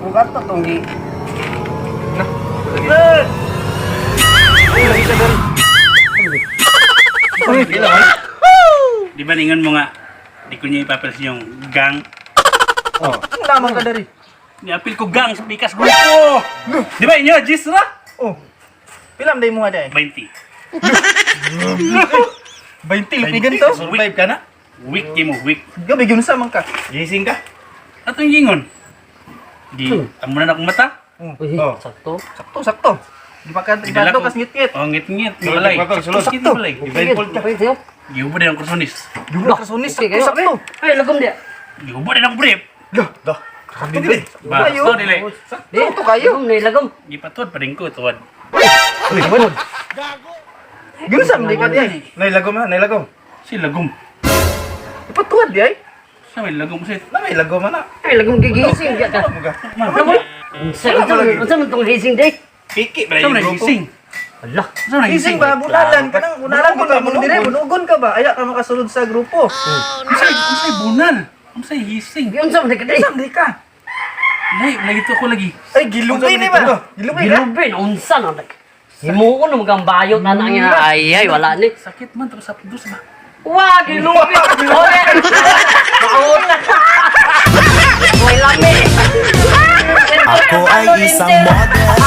Kung kato tong gi. Di ba ningon mo nga, di ko niya ipapalas yung gang. Oh, ang lamang ka dari. Niapil ko gang sa pikas grupo. Di ba inyo, Jis ra? Oh. Pilam day mo nga day. 20. 20 lupigan to. Survive ka na? Week mo, week. Gabi gyud sa man ka. Gising ka? Ato yung gingon. Di, amo na akong mata. Uy, Oh. sakto. Sakto. Di pa ka Idala ibado ko. kas ngit-ngit. Oh, ngit-ngit. Balay. Sulod. Ngit balay. Eventful ka. Pwede yun. Giubo din ang kursonis. Dula ka sunis Okay kayo. sakto. Ay, lagom dia. Giubo din ang brief. Dah. Sakto gini. Ba, Kayo. so dili. Sakto kayo. Lagom na lagom. Gipatod pa rin ko, tuwad. Gyud sa man ka day. Nailagom ha, nailagom. Si lagom. Ipatuwad di ay. Sa may lagom sit. Na may lagom na. Ay, lagom gigising dia ka. Muga. Ano mo? Unsa man tong gising day? Piki ba Sa may yung grupo? gising. Ala. Sa may Gising gising. ba bunalan ka nang bunalan ka mo dire bunugon ka ba? Aya ka makasulod sa grupo. Unsay bunal. Unsay gising. Unsa man kay day? Sam di ka. Lagi, lagi to ako lagi. Ay gilubi ni ba? Gilubi ka. Gilubin unsa na dag. Himuon mo gang bayot ana nga. Ay wala ni. Sakit man tapos sa dos ba. Wah, gilubin. Oy. Maot. Way lami. Ako ay isang model